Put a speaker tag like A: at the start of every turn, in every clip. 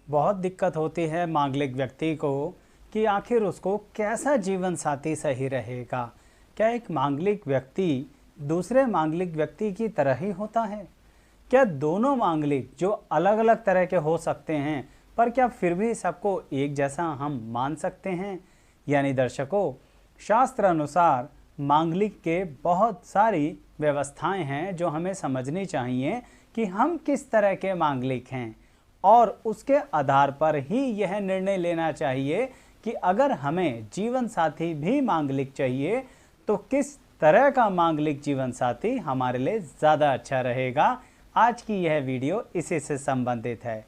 A: बहुत दिक्कत होती है मांगलिक व्यक्ति को कि आखिर उसको कैसा जीवन साथी सही रहेगा। क्या एक मांगलिक व्यक्ति दूसरे मांगलिक व्यक्ति की तरह ही होता है? क्या दोनों मांगलिक जो अलग अलग तरह के हो सकते हैं, पर क्या फिर भी सबको एक जैसा हम मान सकते हैं? यानी दर्शकों, शास्त्र अनुसार मांगलिक के बहुत सारी व्यवस्थाएं हैं जो हमें समझनी चाहिए कि हम किस तरह के मांगलिक हैं, और उसके आधार पर ही यह निर्णय लेना चाहिए कि अगर हमें जीवन साथी भी मांगलिक चाहिए तो किस तरह का मांगलिक जीवन साथी हमारे लिए ज़्यादा अच्छा रहेगा। आज की यह वीडियो इसी से संबंधित है।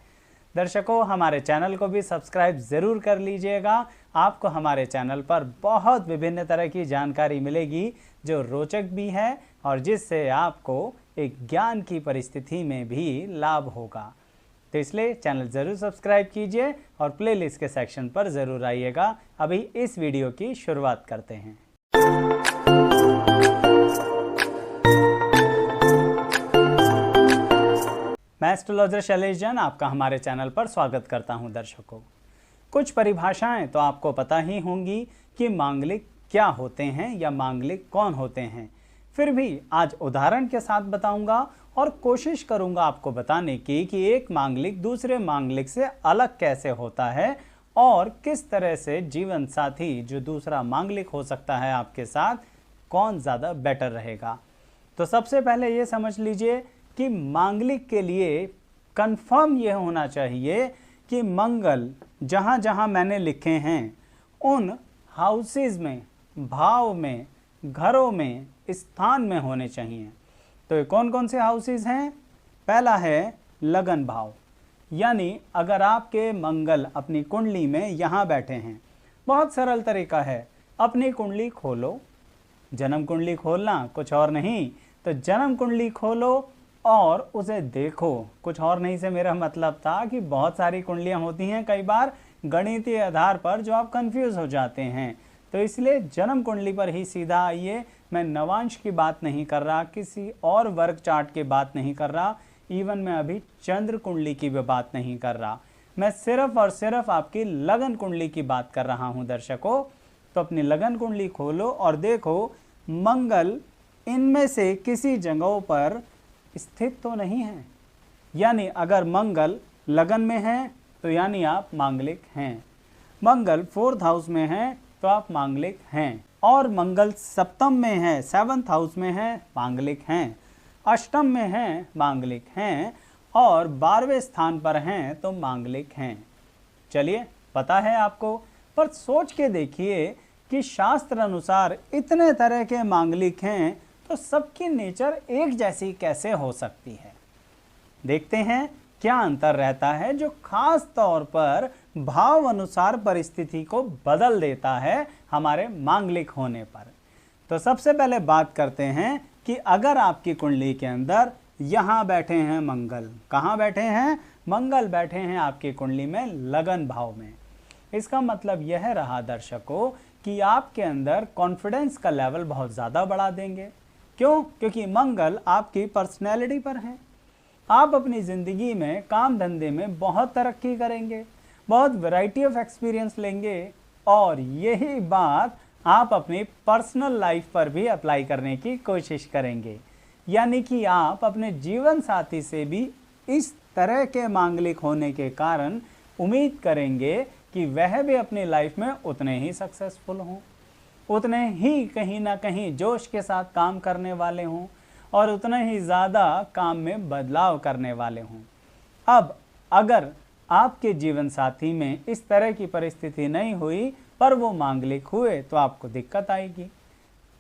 A: दर्शकों, हमारे चैनल को भी सब्सक्राइब ज़रूर कर लीजिएगा। आपको हमारे चैनल पर बहुत विभिन्न तरह की जानकारी मिलेगी जो रोचक भी है और जिससे आपको एक ज्ञान की परिस्थिति में भी लाभ होगा। तो इसलिए चैनल ज़रूर सब्सक्राइब कीजिए और प्लेलिस्ट के सेक्शन पर ज़रूर आइएगा। अभी इस वीडियो की शुरुआत करते हैं। मैं एस्ट्रोलॉजर शैलेश जैन आपका हमारे चैनल पर स्वागत करता हूं। दर्शकों, कुछ परिभाषाएं तो आपको पता ही होंगी कि मांगलिक क्या होते हैं या मांगलिक कौन होते हैं। फिर भी आज उदाहरण के साथ बताऊंगा और कोशिश करूंगा आपको बताने की कि एक मांगलिक दूसरे मांगलिक से अलग कैसे होता है और किस तरह से जीवन साथी जो दूसरा मांगलिक हो सकता है आपके साथ, कौन ज़्यादा बेटर रहेगा। तो सबसे पहले ये समझ लीजिए कि मांगलिक के लिए कंफर्म ये होना चाहिए कि मंगल जहाँ जहाँ मैंने लिखे हैं उन हाउसेस में, भाव में, घरों में, स्थान में होने चाहिए। तो ये कौन कौन से हाउसेस हैं? पहला है लगन भाव, यानी अगर आपके मंगल अपनी कुंडली में यहाँ बैठे हैं, बहुत सरल तरीका है, अपनी कुंडली खोलो। जन्म कुंडली खोलना कुछ और नहीं, तो जन्म कुंडली खोलो और उसे देखो। कुछ और नहीं से मेरा मतलब था कि बहुत सारी कुंडलियाँ होती हैं कई बार गणितीय आधार पर जो आप कंफ्यूज हो जाते हैं, तो इसलिए जन्म कुंडली पर ही सीधा आइए। मैं नवांश की बात नहीं कर रहा, किसी और वर्ग चार्ट की बात नहीं कर रहा, इवन मैं अभी चंद्र कुंडली की भी बात नहीं कर रहा। मैं सिर्फ और सिर्फ आपकी लगन कुंडली की बात कर रहा हूँ। दर्शकों, तो अपनी लगन कुंडली खोलो और देखो मंगल इनमें से किसी जगहों पर स्थित तो नहीं है। यानी अगर मंगल लगन में है तो यानी आप मांगलिक हैं, मंगल 4th हाउस में है तो आप मांगलिक हैं, और मंगल सप्तम में है, 7th हाउस में है, मांगलिक हैं, अष्टम में है, मांगलिक हैं, और 12वें स्थान पर हैं तो मांगलिक हैं। चलिए, पता है आपको, पर सोच के देखिए कि शास्त्र अनुसार इतने तरह के मांगलिक हैं तो सबकी नेचर एक जैसी कैसे हो सकती है। देखते हैं क्या अंतर रहता है जो खास तौर पर भाव अनुसार परिस्थिति को बदल देता है हमारे मांगलिक होने पर। तो सबसे पहले बात करते हैं कि अगर आपकी कुंडली के अंदर यहाँ बैठे हैं मंगल, कहाँ बैठे हैं? मंगल बैठे हैं आपकी कुंडली में लगन भाव में। इसका मतलब यह रहा दर्शकों कि आपके अंदर कॉन्फिडेंस का लेवल बहुत ज़्यादा बढ़ा देंगे। क्यों? क्योंकि मंगल आपकी पर्सनैलिटी पर है। आप अपनी ज़िंदगी में, काम धंधे में बहुत तरक्की करेंगे, बहुत वैरायटी ऑफ एक्सपीरियंस लेंगे, और यही बात आप अपनी पर्सनल लाइफ पर भी अप्लाई करने की कोशिश करेंगे। यानी कि आप अपने जीवन साथी से भी इस तरह के मांगलिक होने के कारण उम्मीद करेंगे कि वह भी अपनी लाइफ में उतने ही सक्सेसफुल हों, उतने ही कहीं ना कहीं जोश के साथ काम करने वाले हों, और उतने ही ज़्यादा काम में बदलाव करने वाले हों। अब अगर आपके जीवन साथी में इस तरह की परिस्थिति नहीं हुई पर वो मांगलिक हुए तो आपको दिक्कत आएगी।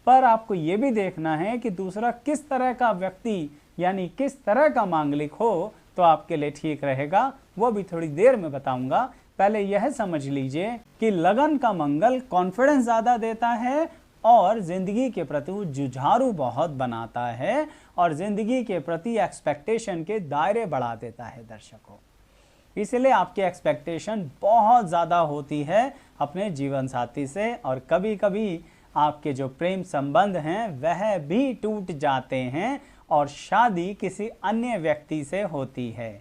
A: पर आपको ये भी देखना है कि दूसरा किस तरह का व्यक्ति यानी किस तरह का मांगलिक हो तो आपके लिए ठीक रहेगा, वो भी थोड़ी देर में बताऊंगा। पहले यह समझ लीजिए कि लगन का मंगल कॉन्फिडेंस ज़्यादा देता है और ज़िंदगी के प्रति जुझारू बहुत बनाता है और ज़िंदगी के प्रति एक्सपेक्टेशन के दायरे बढ़ा देता है। दर्शकों, इसलिए आपकी एक्सपेक्टेशन बहुत ज़्यादा होती है अपने जीवन साथी से, और कभी कभी आपके जो प्रेम संबंध हैं वह भी टूट जाते हैं और शादी किसी अन्य व्यक्ति से होती है।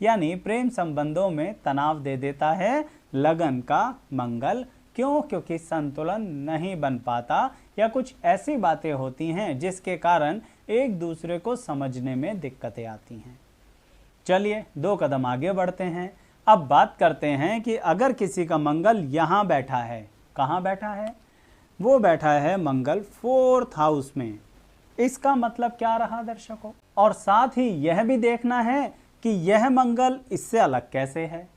A: यानी प्रेम संबंधों में तनाव दे देता है। लगन का मंगल, क्यों? क्योंकि संतुलन नहीं बन पाता या कुछ ऐसी बातें होती हैं जिसके कारण एक दूसरे को समझने में दिक्कतें आती हैं। चलिए 2 कदम आगे बढ़ते हैं। अब बात करते हैं कि अगर किसी का मंगल यहाँ बैठा है, कहाँ बैठा है? वो बैठा है मंगल 4th हाउस में। इसका मतलब क्या रहा दर्शकों? और साथ ही यह भी देखना है कि यह मंगल इससे अलग कैसे है।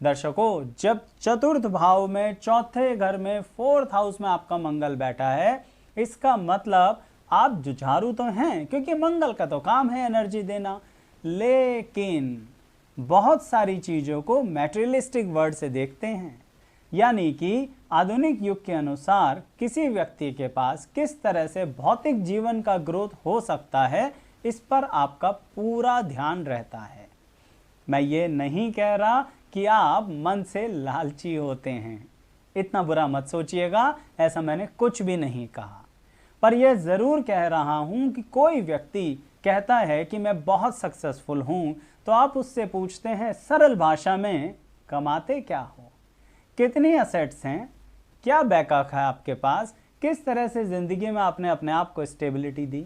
A: दर्शकों, जब चतुर्थ भाव में, चौथे घर में, 4th हाउस में आपका मंगल बैठा है, इसका मतलब आप जुझारू तो हैं, क्योंकि मंगल का तो काम है एनर्जी देना, लेकिन बहुत सारी चीज़ों को मैटेरियलिस्टिक वर्ड से देखते हैं। यानी कि आधुनिक युग के अनुसार किसी व्यक्ति के पास किस तरह से भौतिक जीवन का ग्रोथ हो सकता है, इस पर आपका पूरा ध्यान रहता है। मैं ये नहीं कह रहा कि आप मन से लालची होते हैं, इतना बुरा मत सोचिएगा, ऐसा मैंने कुछ भी नहीं कहा। पर यह ज़रूर कह रहा हूँ कि कोई व्यक्ति कहता है कि मैं बहुत सक्सेसफुल हूँ, तो आप उससे पूछते हैं सरल भाषा में, कमाते क्या हो, कितनी एसेट्स हैं, क्या बैकअप है आपके पास, किस तरह से ज़िंदगी में आपने अपने आप को स्टेबिलिटी दी।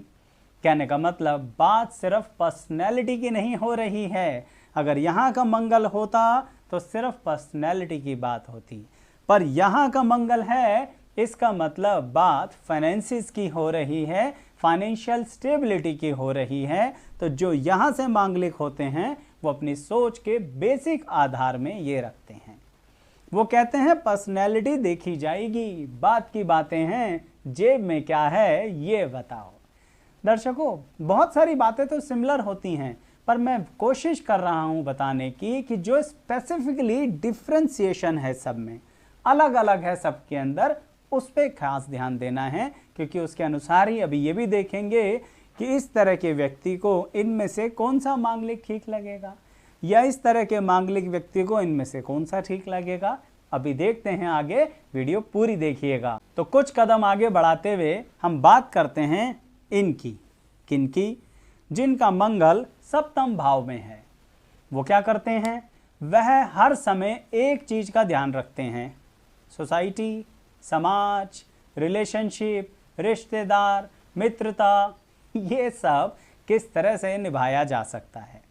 A: कहने का मतलब बात सिर्फ पर्सनैलिटी की नहीं हो रही है। अगर यहाँ का मंगल होता तो सिर्फ पर्सनैलिटी की बात होती, पर यहाँ का मंगल है, इसका मतलब बात फाइनेंसिस की हो रही है, फाइनेंशियल स्टेबिलिटी की हो रही है। तो जो यहाँ से मांगलिक होते हैं वो अपनी सोच के बेसिक आधार में ये रखते हैं। वो कहते हैं पर्सनैलिटी देखी जाएगी, बात की बातें हैं, जेब में क्या है ये बताओ। दर्शकों, बहुत सारी बातें तो सिमिलर होती हैं, पर मैं कोशिश कर रहा हूँ बताने की कि जो स्पेसिफिकली डिफ्रेंसिएशन है सब में, अलग अलग है सबके अंदर, उस पर खास ध्यान देना है, क्योंकि उसके अनुसार ही अभी ये भी देखेंगे कि इस तरह के व्यक्ति को इनमें से कौन सा मांगलिक ठीक लगेगा, या इस तरह के मांगलिक व्यक्ति को इनमें से कौन सा ठीक लगेगा। अभी देखते हैं आगे, वीडियो पूरी देखिएगा। तो कुछ कदम आगे बढ़ाते हुए हम बात करते हैं इनकी, किनकी? जिनका मंगल सप्तम भाव में है। वो क्या करते हैं? वह हर समय एक चीज का ध्यान रखते हैं, सोसाइटी, समाज, रिलेशनशिप, रिश्तेदार, मित्रता, ये सब किस तरह से निभाया जा सकता है।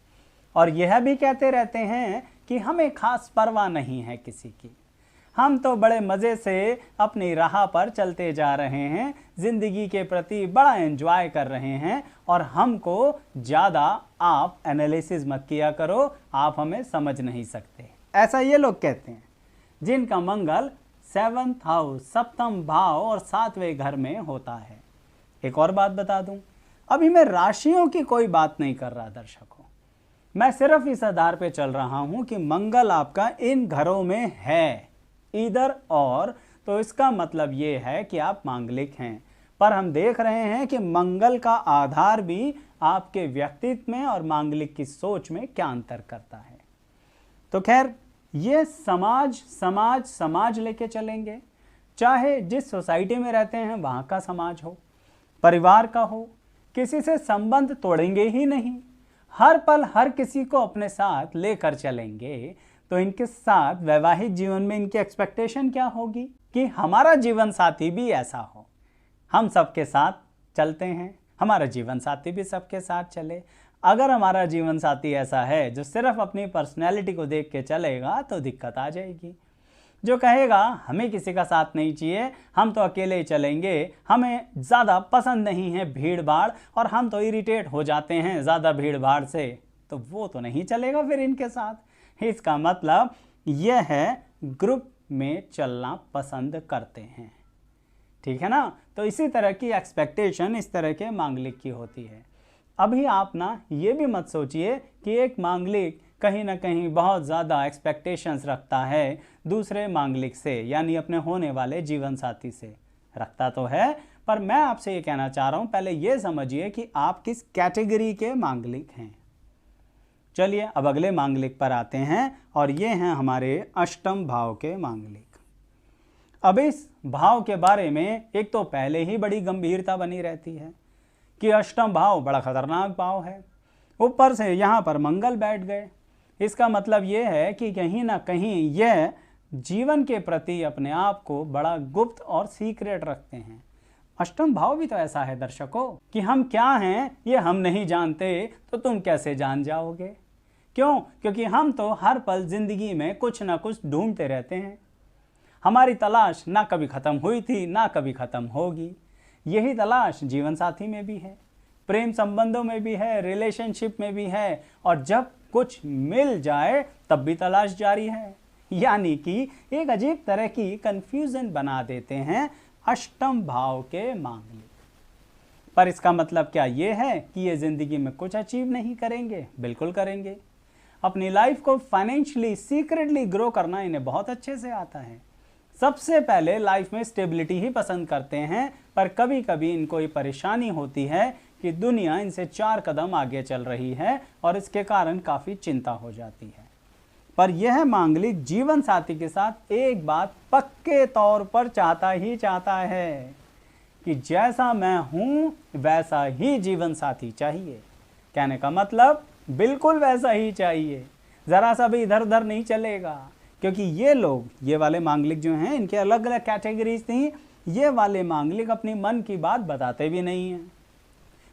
A: और यह भी कहते रहते हैं कि हमें खास परवाह नहीं है किसी की, हम तो बड़े मज़े से अपनी राह पर चलते जा रहे हैं, ज़िंदगी के प्रति बड़ा एंजॉय कर रहे हैं, और हमको ज़्यादा आप एनालिसिस मत किया करो, आप हमें समझ नहीं सकते। ऐसा ये लोग कहते हैं जिनका मंगल 7th हाउस, सप्तम भाव और 7वें घर में होता है। एक और बात बता दूं, अभी मैं राशियों की कोई बात नहीं कर रहा दर्शकों, मैं सिर्फ इस आधार पे चल रहा हूं कि मंगल आपका इन घरों में है, इधर और, तो इसका मतलब ये है कि आप मांगलिक हैं। पर हम देख रहे हैं कि मंगल का आधार भी आपके व्यक्तित्व में और मांगलिक की सोच में क्या अंतर करता है। तो खैर, ये समाज लेके चलेंगे, चाहे जिस सोसाइटी में रहते हैं वहाँ का समाज हो, परिवार का हो, किसी से संबंध तोड़ेंगे ही नहीं, हर पल हर किसी को अपने साथ लेकर चलेंगे। तो इनके साथ वैवाहिक जीवन में इनकी एक्सपेक्टेशन क्या होगी कि हमारा जीवन साथी भी ऐसा हो, हम सबके साथ चलते हैं, हमारा जीवन साथी भी सबके साथ चले। अगर हमारा जीवन साथी ऐसा है जो सिर्फ अपनी पर्सनैलिटी को देख के चलेगा तो दिक्कत आ जाएगी। जो कहेगा हमें किसी का साथ नहीं चाहिए, हम तो अकेले ही चलेंगे, हमें ज़्यादा पसंद नहीं है भीड़ भाड़, और हम तो इरिटेट हो जाते हैं ज़्यादा भीड़ भाड़ से, तो वो तो नहीं चलेगा फिर इनके साथ। इसका मतलब यह है ग्रुप में चलना पसंद करते हैं, ठीक है ना। तो इसी तरह की एक्सपेक्टेशन इस तरह के मांगलिक की होती है। अभी आप ना ये भी मत सोचिए कि एक मांगलिक कहीं ना कहीं बहुत ज़्यादा एक्सपेक्टेशंस रखता है दूसरे मांगलिक से, यानी अपने होने वाले जीवन साथी से। रखता तो है, पर मैं आपसे ये कहना चाह रहा हूँ, पहले ये समझिए कि आप किस कैटेगरी के मांगलिक हैं। चलिए अब अगले मांगलिक पर आते हैं, और ये हैं हमारे अष्टम भाव के मांगलिक। अब इस भाव के बारे में एक तो पहले ही बड़ी गंभीरता बनी रहती है कि अष्टम भाव बड़ा खतरनाक भाव है, ऊपर से यहाँ पर मंगल बैठ गए, इसका मतलब ये है कि कहीं ना कहीं यह जीवन के प्रति अपने आप को बड़ा गुप्त और सीक्रेट रखते हैं। अष्टम भाव भी तो ऐसा है दर्शकों कि हम क्या हैं ये हम नहीं जानते, तो तुम कैसे जान जाओगे? क्यों? क्योंकि हम तो हर पल जिंदगी में कुछ ना कुछ ढूंढते रहते हैं। हमारी तलाश ना कभी खत्म हुई थी, ना कभी खत्म होगी। यही तलाश जीवन साथी में भी है, प्रेम संबंधों में भी है, रिलेशनशिप में भी है, और जब कुछ मिल जाए तब भी तलाश जारी है। यानी कि एक अजीब तरह की कंफ्यूजन बना देते हैं अष्टम भाव के मांगलिक। पर इसका मतलब क्या ये है कि ये जिंदगी में कुछ अचीव नहीं करेंगे? बिल्कुल करेंगे। अपनी लाइफ को फाइनेंशियली सीक्रेटली ग्रो करना इन्हें बहुत अच्छे से आता है। सबसे पहले लाइफ में स्टेबिलिटी ही पसंद करते हैं, पर कभी कभी इनको ये परेशानी होती है कि दुनिया इनसे 4 कदम आगे चल रही है और इसके कारण काफ़ी चिंता हो जाती है। पर यह मांगलिक जीवन साथी के साथ एक बात पक्के तौर पर चाहता ही चाहता है कि जैसा मैं हूं वैसा ही जीवन साथी चाहिए। कहने का मतलब बिल्कुल वैसा ही चाहिए, ज़रा सा भी इधर उधर नहीं चलेगा। क्योंकि ये लोग, ये वाले मांगलिक जो हैं, इनके अलग अलग कैटेगरीज थी। ये वाले मांगलिक अपनी मन की बात बताते भी नहीं हैं,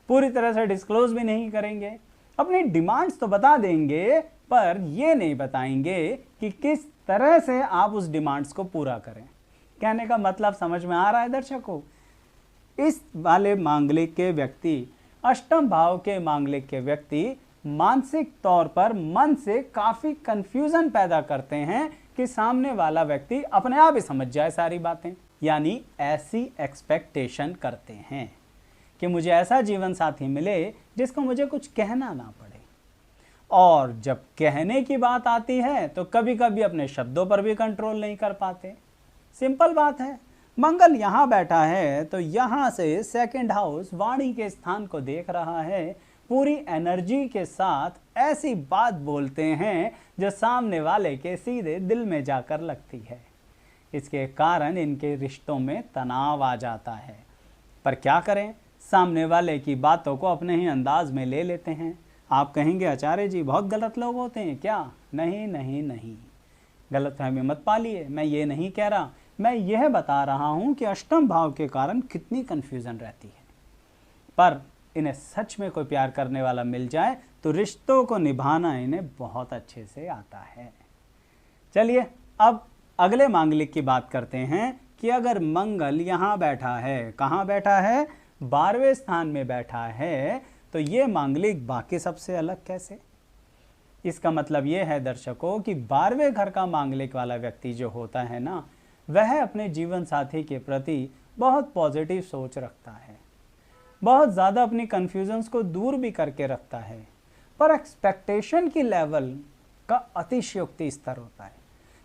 A: पूरी तरह से डिस्क्लोज भी नहीं करेंगे। अपनी डिमांड्स तो बता देंगे, पर ये नहीं बताएंगे कि किस तरह से आप उस डिमांड्स को पूरा करें। कहने का मतलब समझ में आ रहा है दर्शकों? इस वाले मांगलिक के व्यक्ति, अष्टम भाव के मांगलिक के व्यक्ति मानसिक तौर पर मन से काफ़ी कंफ्यूजन पैदा करते हैं कि सामने वाला व्यक्ति अपने आप ही समझ जाए सारी बातें। यानी ऐसी एक्सपेक्टेशन करते हैं कि मुझे ऐसा जीवन साथी मिले जिसको मुझे कुछ कहना ना पड़े। और जब कहने की बात आती है तो कभी कभी अपने शब्दों पर भी कंट्रोल नहीं कर पाते। सिंपल बात है, मंगल यहाँ बैठा है तो यहाँ से सेकंड हाउस वाणी के स्थान को देख रहा है। पूरी एनर्जी के साथ ऐसी बात बोलते हैं जो सामने वाले के सीधे दिल में जाकर लगती है। इसके कारण इनके रिश्तों में तनाव आ जाता है। पर क्या करें, सामने वाले की बातों को अपने ही अंदाज में ले लेते हैं। आप कहेंगे आचार्य जी बहुत गलत लोग होते हैं क्या? नहीं नहीं नहीं, गलतफहमी मत पालिए। मैं ये नहीं कह रहा, मैं यह बता रहा हूँ कि अष्टम भाव के कारण कितनी कन्फ्यूज़न रहती है। पर इन्हें सच में कोई प्यार करने वाला मिल जाए तो रिश्तों को निभाना इन्हें बहुत अच्छे से आता है। चलिए अब अगले मांगलिक की बात करते हैं कि अगर मंगल यहाँ बैठा है, कहाँ बैठा है? 12वें स्थान में बैठा है, तो ये मांगलिक बाकी सबसे अलग कैसे? इसका मतलब ये है दर्शकों कि 12वें घर का मांगलिक वाला व्यक्ति जो होता है ना, वह अपने जीवन साथी के प्रति बहुत पॉजिटिव सोच रखता है, बहुत ज़्यादा अपनी कन्फ्यूजन्स को दूर भी करके रखता है, पर एक्सपेक्टेशन की लेवल का अतिशयोक्ति स्तर होता है।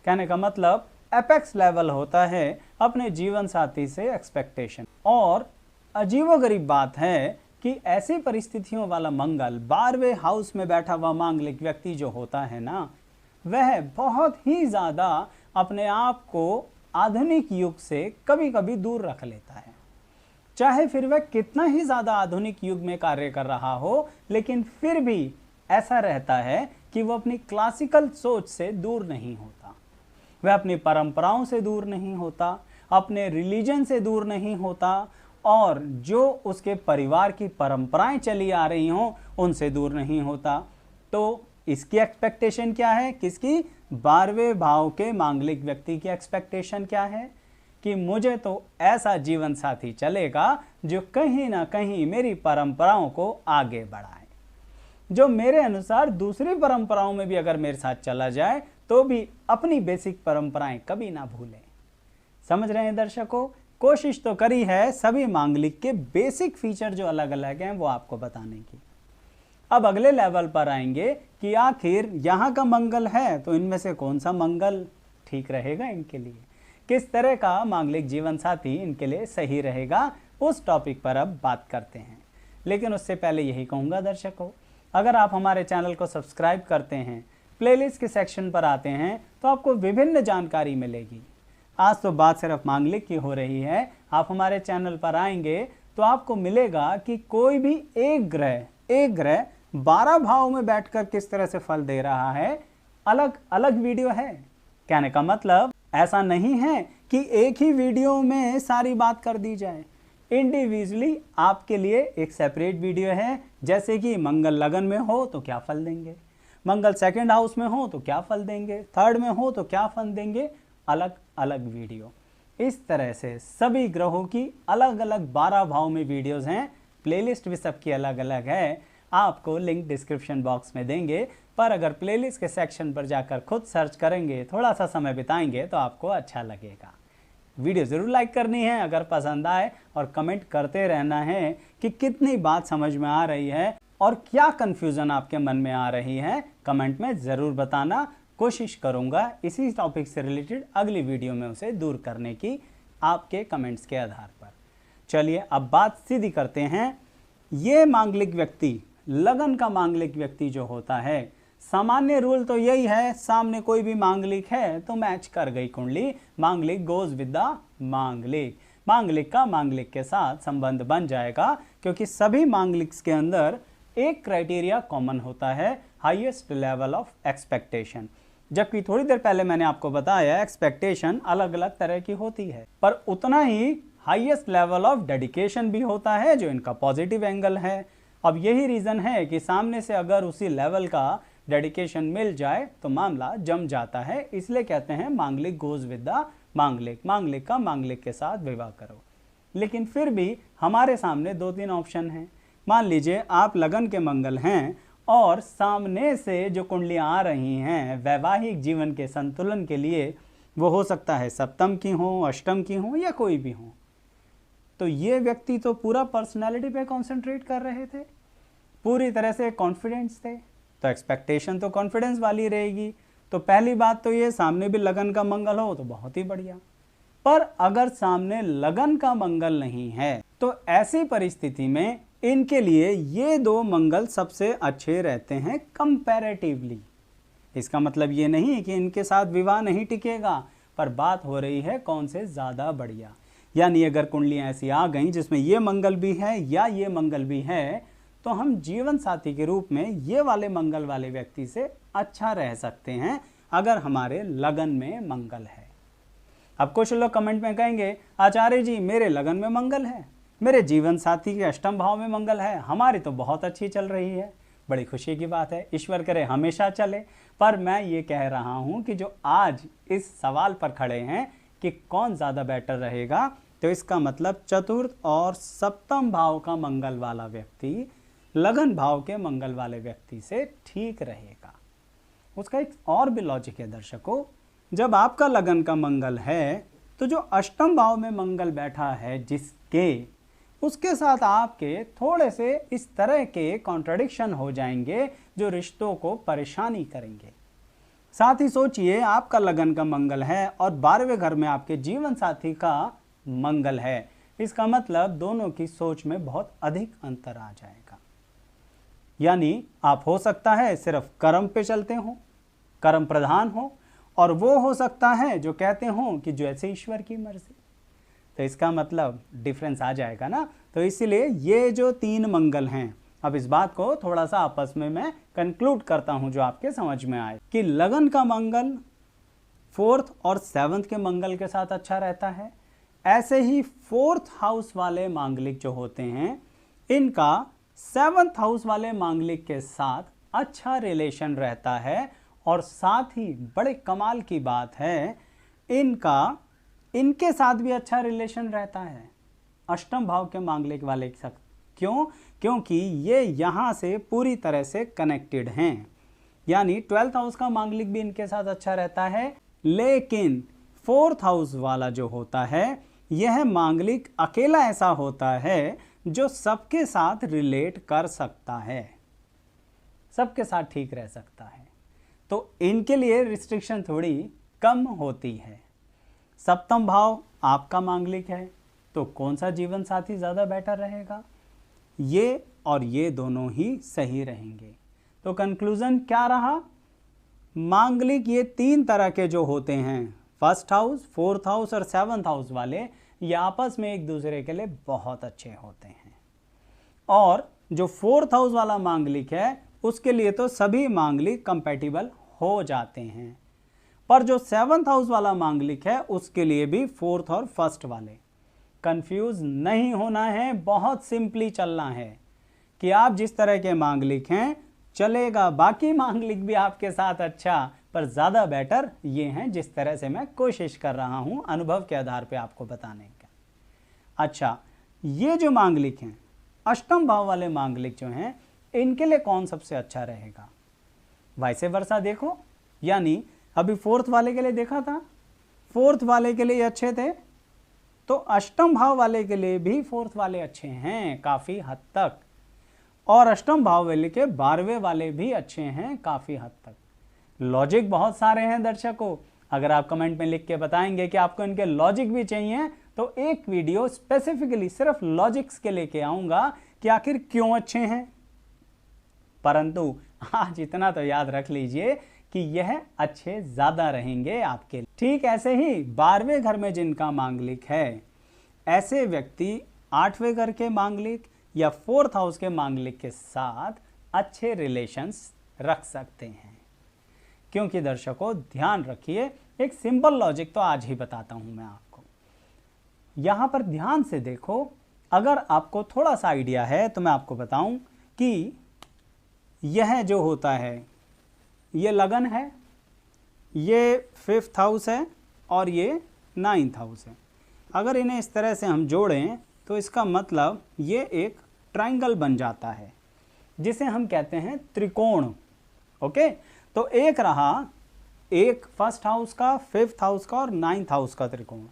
A: कहने का मतलब एपेक्स लेवल होता है अपने जीवन साथी से एक्सपेक्टेशन। और अजीबोगरीब बात है कि ऐसी परिस्थितियों वाला मंगल 12वें हाउस में बैठा हुआ मांगलिक व्यक्ति जो होता है ना, वह बहुत ही ज़्यादा अपने आप को आधुनिक युग से कभी कभी दूर रख लेता है। चाहे फिर वह कितना ही ज़्यादा आधुनिक युग में कार्य कर रहा हो, लेकिन फिर भी ऐसा रहता है कि वह अपनी क्लासिकल सोच से दूर नहीं होता, वह अपनी परंपराओं से दूर नहीं होता, अपने रिलीजन से दूर नहीं होता, और जो उसके परिवार की परंपराएं चली आ रही हों उनसे दूर नहीं होता। तो इसकी एक्सपेक्टेशन क्या है? किसकी? 12वें भाव के मांगलिक व्यक्ति की एक्सपेक्टेशन क्या है कि मुझे तो ऐसा जीवन साथी चलेगा जो कहीं ना कहीं मेरी परंपराओं को आगे बढ़ाए, जो मेरे अनुसार दूसरी परंपराओं में भी अगर मेरे साथ चला जाए तो भी अपनी बेसिक परंपराएं कभी ना भूले। समझ रहे हैं दर्शकों? कोशिश तो करी है सभी मांगलिक के बेसिक फीचर जो अलग अलग हैं वो आपको बताने की। अब अगले लेवल पर आएंगे कि आखिर यहाँ का मंगल है तो इनमें से कौन सा मंगल ठीक रहेगा इनके लिए, किस तरह का मांगलिक जीवन साथी इनके लिए सही रहेगा, उस टॉपिक पर अब बात करते हैं। लेकिन उससे पहले यही कहूँगा दर्शकों, अगर आप हमारे चैनल को सब्सक्राइब करते हैं, प्लेलिस्ट के सेक्शन पर आते हैं तो आपको विभिन्न जानकारी मिलेगी। आज तो बात सिर्फ मांगलिक की हो रही है, आप हमारे चैनल पर आएंगे तो आपको मिलेगा कि कोई भी एक ग्रह 12 भाव में बैठकर किस तरह से फल दे रहा है, अलग अलग वीडियो है। कहने का मतलब ऐसा नहीं है कि एक ही वीडियो में सारी बात कर दी जाए। इंडिविजुअली आपके लिए एक सेपरेट वीडियो है। जैसे कि मंगल लगन में हो तो क्या फल देंगे, मंगल सेकंड हाउस में हो तो क्या फल देंगे, थर्ड में हो तो क्या फल देंगे, अलग अलग वीडियो। इस तरह से सभी ग्रहों की अलग अलग 12 भाव में वीडियोस हैं। प्लेलिस्ट भी सबकी अलग अलग है। आपको लिंक डिस्क्रिप्शन बॉक्स में देंगे, पर अगर प्लेलिस्ट के सेक्शन पर जाकर खुद सर्च करेंगे, थोड़ा सा समय बिताएंगे तो आपको अच्छा लगेगा। वीडियो ज़रूर लाइक करनी है अगर पसंद आए, और कमेंट करते रहना है कि कितनी बात समझ में आ रही है और क्या कन्फ्यूज़न आपके मन में आ रही है। कमेंट में ज़रूर बताना। कोशिश करूँगा इसी टॉपिक से रिलेटेड अगली वीडियो में उसे दूर करने की, आपके कमेंट्स के आधार पर। चलिए अब बात सीधी करते हैं। ये मांगलिक व्यक्ति, लगन का मांगलिक व्यक्ति जो होता है, सामान्य रूल तो यही है, सामने कोई भी मांगलिक है तो मैच कर गई कुंडली, मांगलिक गोज विद द मांगलिक, मांगलिक का मांगलिक के साथ संबंध बन जाएगा। क्योंकि सभी मांगलिक्स के अंदर एक क्राइटेरिया कॉमन होता है, हाईएस्ट लेवल ऑफ एक्सपेक्टेशन। जबकि थोड़ी देर पहले मैंने आपको बताया एक्सपेक्टेशन अलग अलग तरह की होती है, पर उतना ही हाईएस्ट लेवल ऑफ डेडिकेशन भी होता है, जो इनका पॉजिटिव एंगल है। अब यही रीज़न है कि सामने से अगर उसी लेवल का डेडिकेशन मिल जाए तो मामला जम जाता है। इसलिए कहते हैं मांगलिक गोज विद द मांगलिक, मांगलिक का मांगलिक के साथ विवाह करो। लेकिन फिर भी हमारे सामने 2-3 ऑप्शन हैं। मान लीजिए आप लगन के मंगल हैं और सामने से जो कुंडलियाँ आ रही हैं वैवाहिक जीवन के संतुलन के लिए, वो हो सकता है सप्तम की हो, अष्टम की हो, या कोई भी हो। तो ये व्यक्ति तो पूरा पर्सनालिटी पे कंसंट्रेट कर रहे थे, पूरी तरह से कॉन्फिडेंस थे, तो एक्सपेक्टेशन तो कॉन्फिडेंस वाली रहेगी। तो पहली बात तो ये, सामने भी लगन का मंगल हो तो बहुत ही बढ़िया। पर अगर सामने लगन का मंगल नहीं है तो ऐसी परिस्थिति में इनके लिए ये 2 मंगल सबसे अच्छे रहते हैं कंपैरेटिवली। इसका मतलब ये नहीं कि इनके साथ विवाह नहीं टिकेगा, पर बात हो रही है कौन से ज़्यादा बढ़िया। यानी अगर कुंडलियाँ ऐसी आ गई जिसमें ये मंगल भी है या ये मंगल भी है, तो हम जीवन साथी के रूप में ये वाले मंगल वाले व्यक्ति से अच्छा रह सकते हैं अगर हमारे लगन में मंगल है। अब कुछ लोग कमेंट में कहेंगे, आचार्य जी मेरे लगन में मंगल है, मेरे जीवन साथी के अष्टम भाव में मंगल है, हमारी तो बहुत अच्छी चल रही है। बड़ी खुशी की बात है, ईश्वर करे हमेशा चले। पर मैं ये कह रहा हूँ कि जो आज इस सवाल पर खड़े हैं कि कौन ज़्यादा बेटर रहेगा, तो इसका मतलब चतुर्थ और सप्तम भाव का मंगल वाला व्यक्ति लगन भाव के मंगल वाले व्यक्ति से ठीक रहेगा। उसका एक और भी लॉजिक है दर्शकों, जब आपका लगन का मंगल है तो जो अष्टम भाव में मंगल बैठा है जिसके, उसके साथ आपके थोड़े से इस तरह के कॉन्ट्रडिक्शन हो जाएंगे जो रिश्तों को परेशानी करेंगे। साथ ही सोचिए आपका लगन का मंगल है और 12वें घर में आपके जीवन साथी का मंगल है, इसका मतलब दोनों की सोच में बहुत अधिक अंतर आ जाएगा। यानी आप हो सकता है सिर्फ कर्म पे चलते हो, कर्म प्रधान हो, और वो हो सकता है जो कहते हो कि जैसे ईश्वर की मर्जी। तो इसका मतलब डिफरेंस आ जाएगा ना। तो इसीलिए ये जो 3 मंगल हैं, अब इस बात को थोड़ा सा आपस में मैं कंक्लूड करता हूं जो आपके समझ में आए, कि लगन का मंगल 4th और 7th के मंगल के साथ अच्छा रहता है। ऐसे ही 4th हाउस वाले मांगलिक जो होते हैं, इनका 7th हाउस वाले मांगलिक के साथ अच्छा रिलेशन रहता है। और साथ ही बड़े कमाल की बात है, इनके साथ भी अच्छा रिलेशन रहता है अष्टम भाव के मांगलिक वाले के साथ। क्यों? क्योंकि ये यहाँ से पूरी तरह से कनेक्टेड हैं। यानी 12th हाउस का मांगलिक भी इनके साथ अच्छा रहता है। लेकिन 4th हाउस वाला जो होता है, यह मांगलिक अकेला ऐसा होता है जो सबके साथ रिलेट कर सकता है, सबके साथ ठीक रह सकता है। तो इनके लिए रिस्ट्रिक्शन थोड़ी कम होती है। सप्तम भाव आपका मांगलिक है तो कौन सा जीवन साथी ज़्यादा बेटर रहेगा? ये और ये दोनों ही सही रहेंगे। तो कंक्लूजन क्या रहा? मांगलिक ये 3 तरह के जो होते हैं, 1st हाउस, 4th हाउस और 7th हाउस वाले, ये आपस में एक दूसरे के लिए बहुत अच्छे होते हैं। और जो 4th हाउस वाला मांगलिक है, उसके लिए तो सभी मांगलिक कंपैटिबल हो जाते हैं। पर जो 7th हाउस वाला मांगलिक है उसके लिए भी 4th और 1st वाले। कंफ्यूज नहीं होना है, बहुत सिंपली चलना है कि आप जिस तरह के मांगलिक हैं चलेगा, बाकी मांगलिक भी आपके साथ अच्छा, पर ज़्यादा बेटर ये हैं जिस तरह से मैं कोशिश कर रहा हूं अनुभव के आधार पे आपको बताने का। अच्छा, ये जो मांगलिक हैं, अष्टम भाव वाले मांगलिक जो हैं, इनके लिए कौन सबसे अच्छा रहेगा? वैसे वर्षा देखो, यानी अभी 4th वाले के लिए देखा था, 4th वाले के लिए अच्छे थे, तो अष्टम भाव वाले के लिए भी 4th वाले अच्छे हैं काफ़ी हद तक, और अष्टम भाव वाले के 12वें वाले भी अच्छे हैं काफ़ी हद तक। लॉजिक बहुत सारे हैं दर्शकों, अगर आप कमेंट में लिख के बताएंगे कि आपको इनके लॉजिक भी चाहिए तो एक वीडियो स्पेसिफिकली सिर्फ लॉजिक्स के लेके आऊँगा कि आखिर क्यों अच्छे हैं। परंतु आज इतना तो याद रख लीजिए कि यह अच्छे ज़्यादा रहेंगे आपके लिए। ठीक ऐसे ही 12वें घर में जिनका मांगलिक है, ऐसे व्यक्ति 8वें घर के मांगलिक या 4th हाउस के मांगलिक के साथ अच्छे रिलेशंस रख सकते हैं। क्योंकि दर्शकों ध्यान रखिए, एक सिंपल लॉजिक तो आज ही बताता हूं मैं आपको। यहां पर ध्यान से देखो, अगर आपको थोड़ा सा आइडिया है तो मैं आपको बताऊं कि यह जो होता है, ये लगन है, ये 5th हाउस है और ये 9th हाउस है। अगर इन्हें इस तरह से हम जोड़ें तो इसका मतलब ये एक ट्रायंगल बन जाता है जिसे हम कहते हैं त्रिकोण। ओके, तो एक रहा, एक 1st हाउस का, 5th हाउस का और 9th हाउस का त्रिकोण।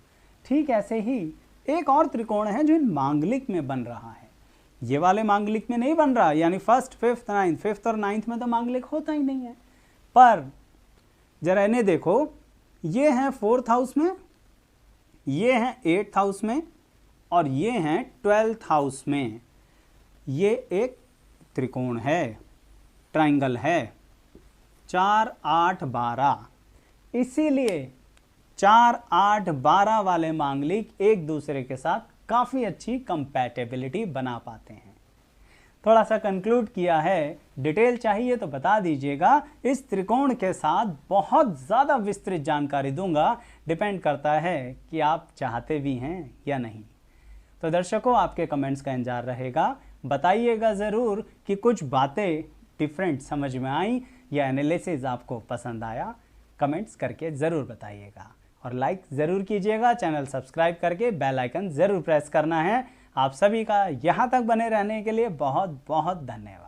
A: ठीक ऐसे ही एक और त्रिकोण है जो इन मांगलिक में बन रहा है, ये वाले मांगलिक में नहीं बन रहा, यानी 1st, 5th, 9th, 5th और 9th में तो मांगलिक होता ही नहीं है। पर जरा इन्हें देखो, ये हैं 4th हाउस में, ये हैं 8th हाउस में और ये हैं 12th हाउस में। ये एक त्रिकोण है, ट्रायंगल है, 4, 8, 12। इसीलिए 4, 8, 12 वाले मांगलिक एक दूसरे के साथ काफ़ी अच्छी कंपैटिबिलिटी बना पाते हैं। थोड़ा सा कंक्लूड किया है, डिटेल चाहिए तो बता दीजिएगा। इस त्रिकोण के साथ बहुत ज़्यादा विस्तृत जानकारी दूंगा, डिपेंड करता है कि आप चाहते भी हैं या नहीं। तो दर्शकों, आपके कमेंट्स का इंतजार रहेगा। बताइएगा ज़रूर कि कुछ बातें डिफरेंट समझ में आई या एनालिसिस आपको पसंद आया। कमेंट्स करके ज़रूर बताइएगा और लाइक ज़रूर कीजिएगा। चैनल सब्सक्राइब करके बेल आइकन ज़रूर प्रेस करना है। आप सभी का यहाँ तक बने रहने के लिए बहुत बहुत धन्यवाद।